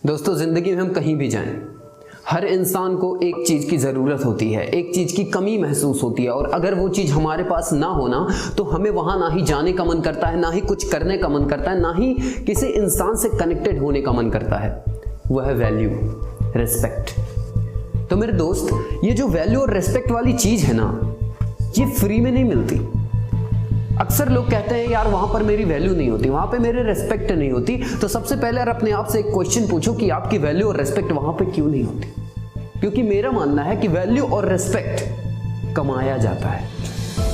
दोस्तों, जिंदगी में हम कहीं भी जाएं, हर इंसान को एक चीज की जरूरत होती है, एक चीज की कमी महसूस होती है। और अगर वो चीज हमारे पास ना होना तो हमें वहां ना ही जाने का मन करता है, ना ही कुछ करने का मन करता है, ना ही किसी इंसान से कनेक्टेड होने का मन करता है। वह है वैल्यू, रिस्पेक्ट। तो मेरे दोस्त, ये जो वैल्यू और रिस्पेक्ट वाली चीज है ना, ये फ्री में नहीं मिलती। अक्सर लोग कहते हैं यार वहां पर मेरी वैल्यू नहीं होती, वहां पे मेरी रिस्पेक्ट नहीं होती। तो सबसे पहले यार अपने आप से एक क्वेश्चन पूछो कि आपकी वैल्यू और रिस्पेक्ट वहां पे क्यों नहीं होती। क्योंकि मेरा मानना है कि वैल्यू और रिस्पेक्ट कमाया जाता है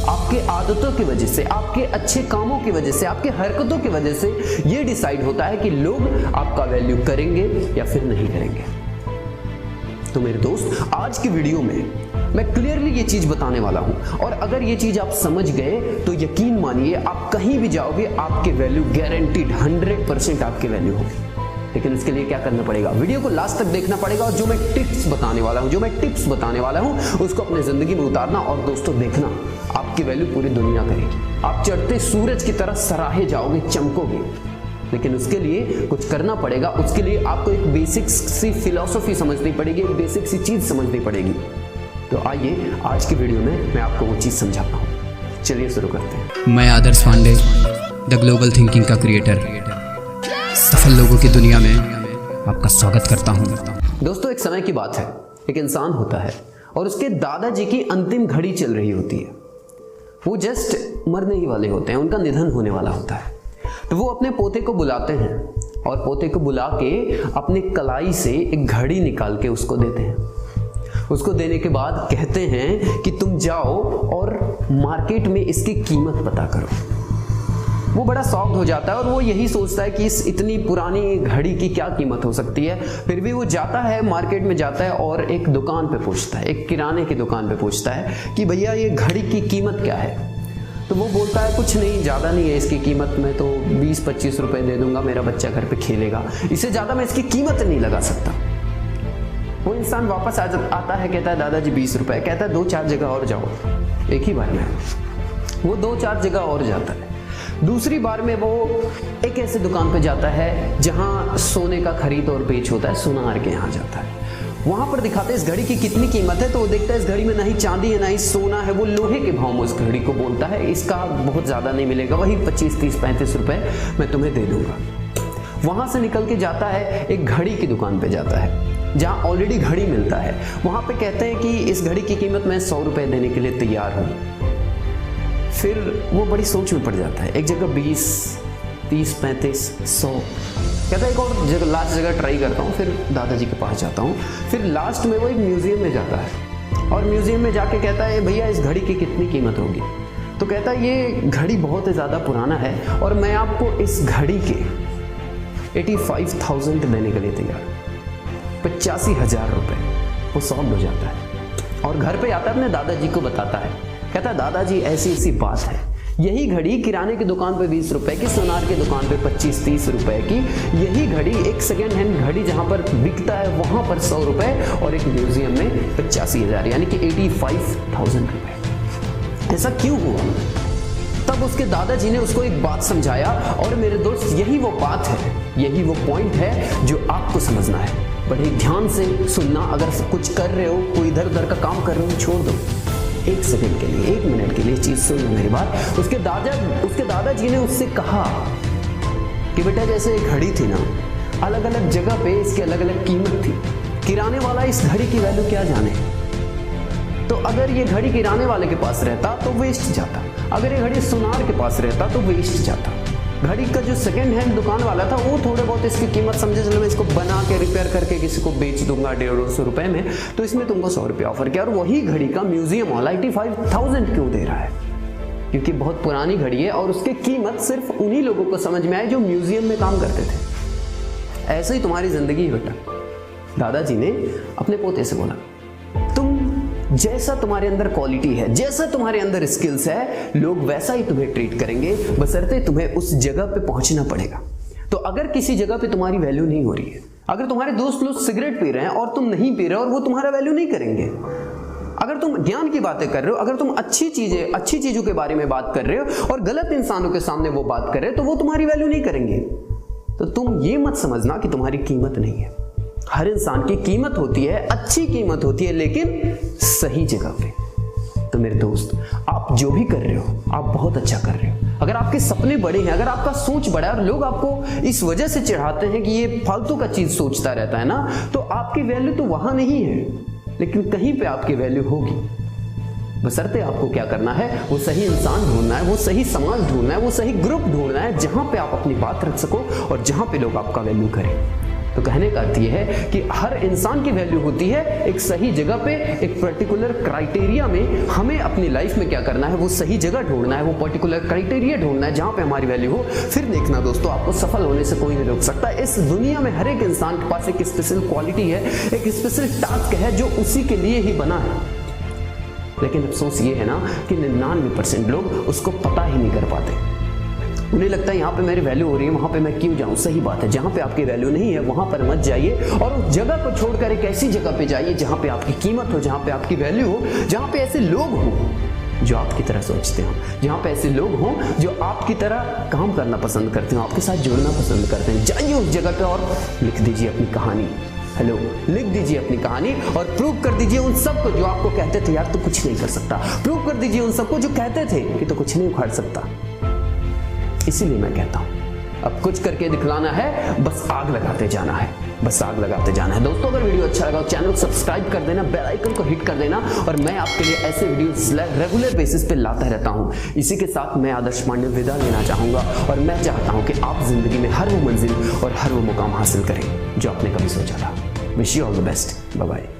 आपके आदतों की वजह से, आपके अच्छे कामों की वजह से, आपके हरकतों की वजह से। यह डिसाइड होता है कि लोग आपका वैल्यू करेंगे या फिर नहीं करेंगे। तो मेरे दोस्त, आज की वीडियो में मैं क्लियरली ये चीज बताने वाला हूं, और अगर ये चीज आप समझ गए तो यकीन मानिए आप कहीं भी जाओगे आपके वैल्यू गारंटीड 100% आपकी वैल्यू होगी। लेकिन उसके लिए क्या करना पड़ेगा? वीडियो को लास्ट तक देखना पड़ेगा, और जो मैं टिप्स बताने वाला हूं उसको अपने जिंदगी में उतारना। और दोस्तों देखना, आपकी वैल्यू पूरी दुनिया करेगी। आप चढ़ते सूरज की तरह सराहे जाओगे, चमकोगे। लेकिन उसके लिए कुछ करना पड़ेगा। उसके लिए आपको एक बेसिक सी फिलॉसफी समझनी पड़ेगी, एक बेसिक सी चीज समझनी पड़ेगी। तो आइए आज की वीडियो में मैं आपको वो चीज समझाता हूँ। चलिए शुरू करते हैं। मैं आदर्श पांडे, द ग्लोबल थिंकिंग का क्रिएटर, सफल लोगों की दुनिया में आपका स्वागत करता हूँ। दोस्तों, एक समय की बात है, एक इंसान होता है और उसके दादाजी की अंतिम घड़ी चल रही होती है। वो जस्ट मरने ही वाले होते हैं, उनका निधन होने वाला होता है। तो वो अपने पोते को बुलाते हैं और पोते को बुला के अपनी कलाई से एक घड़ी निकाल के उसको देते हैं। उसको देने के बाद कहते हैं कि तुम जाओ और मार्केट में इसकी कीमत पता करो। वो बड़ा शॉक्ड हो जाता है और वो यही सोचता है कि इस इतनी पुरानी घड़ी की क्या कीमत हो सकती है। फिर भी वो जाता है, मार्केट में जाता है और एक दुकान पे पूछता है, एक किराने की दुकान पे पूछता है कि भैया ये घड़ी की कीमत क्या है। तो वो बोलता है कुछ नहीं, ज़्यादा नहीं है इसकी कीमत, मैं तो 20-25 रुपए दे दूंगा, मेरा बच्चा घर पे खेलेगा, इससे ज़्यादा मैं इसकी कीमत नहीं लगा सकता। वो इंसान वापस आता है, कहता है दादाजी 20 रुपए। कहता है 2-4 जगह और जाओ। एक ही बार में वो 2-4 जगह और जाता है। दूसरी बार में वो एक ऐसे दुकान पे जाता है जहां सोने का खरीद और बेच होता है, सुनार के यहाँ जाता है। वहां पर दिखाते हैं इस घड़ी की कितनी कीमत है। तो वो देखता है इस घड़ी में ना ही चांदी है ना ही सोना है, वो लोहे के भाव में उस घड़ी को बोलता है इसका बहुत ज्यादा नहीं मिलेगा, वही 25, 30, 35 रुपए मैं तुम्हें दे दूंगा। वहां से निकल के जाता है, एक घड़ी की दुकान पे जाता है जहां ऑलरेडी घड़ी मिलता है। वहां पे कहते हैं कि इस घड़ी की कीमत मैं 100 रुपए देने के लिए तैयार हूं। फिर वो बड़ी सोच में पड़ जाता है, एक जगह 20, 30, 35, 100। कहता है एक और जगह, लास्ट जगह ट्राई करता हूँ। फिर दादाजी के पास जाता हूँ। फिर लास्ट में वो एक म्यूजियम में जाता है और म्यूजियम में जाके कहता है भैया इस घड़ी की कितनी कीमत होगी। तो कहता है ये घड़ी बहुत ही ज़्यादा पुराना है और मैं आपको इस घड़ी के 85,000 देने के लिए तैयार हूँ, 85,000 रुपये। वो सॉल्व हो जाता है और घर पे आता है, अपने दादाजी को बताता है। कहता है दादाजी ऐसी ऐसी बात है, यही घड़ी किराने की दुकान पे 20 रुपए की, सोनार की दुकान पे 25-30 रुपए की, यही घड़ी एक सेकेंड हैंड घड़ी जहां पर बिकता है वहां पर 100 रुपए, और एक म्यूजियम में 85,000 यानी कि 85,000 रुपए। ऐसा क्यों हुआ? तब उसके दादाजी ने उसको एक बात समझाया। और मेरे दोस्त, यही वो बात है, यही वो पॉइंट है जो आपको समझना है। बड़े ध्यान से सुनना। अगर कुछ कर रहे हो, कोई इधर उधर का काम कर रहे हो, छोड़ दो, 1 सेकंड के लिए, 1 मिनट के लिए चीज सुन लो मेरी बात। उसके दादाजी ने उससे कहा कि बेटा जैसे एक घड़ी थी ना, अलग अलग जगह पे इसकी अलग अलग कीमत थी। किराने वाला इस घड़ी की वैल्यू क्या जाने, तो अगर ये घड़ी किराने वाले के पास रहता तो वेस्ट जाता, अगर ये घड़ी सुनार के पास रहता तो वेस्ट जाता। घड़ी का जो सेकंड हैंड दुकान वाला था वो थोड़े बहुत इसकी कीमत समझे, चलो मैं इसको बना के रिपेयर करके किसी को बेच दूंगा 150 रुपए में, तो इसमें तुमको 100 रुपये ऑफर किया। और वही घड़ी का म्यूजियम वाला 85,000 क्यों दे रहा है? क्योंकि बहुत पुरानी घड़ी है और उसकी कीमत सिर्फ उन्हीं लोगों को समझ में आई जो म्यूजियम में काम करते थे। ऐसे ही तुम्हारी जिंदगी है बेटा। दादाजी ने अपने पोते से बोला, तुम जैसा तुम्हारे अंदर क्वालिटी है, जैसा तुम्हारे अंदर स्किल्स है, लोग वैसा ही तुम्हें ट्रीट करेंगे, बशर्ते तुम्हें उस जगह पे पहुंचना पड़ेगा। तो अगर किसी जगह पे तुम्हारी वैल्यू नहीं हो रही है, अगर तुम्हारे दोस्त लोग सिगरेट पी रहे हैं और तुम नहीं पी रहे हो और वो तुम्हारा वैल्यू नहीं करेंगे, अगर तुम ज्ञान की बातें कर रहे हो, अगर तुम अच्छी चीजों के बारे में बात कर रहे हो और गलत इंसानों के सामने वो बात कर रहे हो, तो वो तुम्हारी वैल्यू नहीं करेंगे। तो तुम ये मत समझना कि तुम्हारी कीमत नहीं है। हर इंसान की कीमत होती है, अच्छी कीमत होती है, लेकिन सही जगह पे। तो मेरे दोस्त, आप जो भी कर रहे हो आप बहुत अच्छा कर रहे हो। अगर आपके सपने बड़े हैं, अगर आपका सोच बड़ा है और लोग आपको इस वजह से चिढ़ाते हैं कि ये फालतू का चीज सोचता रहता है ना, तो आपकी वैल्यू तो वहां नहीं है, लेकिन कहीं पे आपकी वैल्यू होगी। बशर्ते आपको क्या करना है, वो सही इंसान ढूंढना है, वो सही समाज ढूंढना है, वो सही ग्रुप ढूंढना है जहां पे आप अपनी बात रख सको और जहां पे लोग आपका वैल्यू करें। तो कहने का अर्थ यह है कि हर इंसान की वैल्यू होती है एक सही जगह पे, एक पर्टिकुलर क्राइटेरिया में। हमें अपनी लाइफ में क्या करना है, वो सही जगह ढूंढना है, वो पर्टिकुलर क्राइटेरिया ढूंढना है जहां पे हमारी वैल्यू हो। फिर देखना दोस्तों, आपको सफल होने से कोई नहीं रोक सकता। इस दुनिया में हर एक इंसान के पास एक स्पेशल क्वालिटी है, एक स्पेशल टास्क है जो उसी के लिए ही बना है। लेकिन अफसोस ये है ना कि 99% लोग उसको पता ही नहीं कर पाते। उन्हें लगता है यहाँ पे मेरी वैल्यू हो रही है, वहां पे मैं क्यों जाऊं। सही बात है, जहां पे आपकी वैल्यू नहीं है वहां पर मत जाइए और उस जगह को छोड़कर एक ऐसी जगह पे जाइए जहां पे आपकी कीमत हो, जहां पे आपकी वैल्यू हो, जहां पे ऐसे लोग हों जो आपकी तरह सोचते हो, जहां पे ऐसे लोग हों जो आपकी तरह काम करना पसंद करते हो, आपके साथ जुड़ना पसंद करते हैं। जाइए उस जगह पे और लिख दीजिए अपनी कहानी। हेलो, लिख दीजिए अपनी कहानी और प्रूव कर दीजिए उन सबको जो आपको कहते थे यार तू कुछ नहीं कर सकता। प्रूव कर दीजिए उन सबको जो कहते थे कि तू कुछ नहीं उखाड़ सकता। इसीलिए मैं कहता हूं, अब कुछ करके दिखलाना है, बस आग लगाते जाना है, बस आग लगाते जाना है। दोस्तों, अगर वीडियो अच्छा लगा तो चैनल को सब्सक्राइब कर देना, बेल आइकन को हिट कर देना, और मैं आपके लिए ऐसे वीडियोस रेगुलर बेसिस पे लाता रहता हूं। इसी के साथ मैं आदर्श पांडे विदा लेना चाहूंगा और मैं चाहता हूं कि आप जिंदगी में हर वो मंजिल और हर वो मुकाम हासिल करें जो आपने कभी सोचा था। Wish you all the best. Bye bye.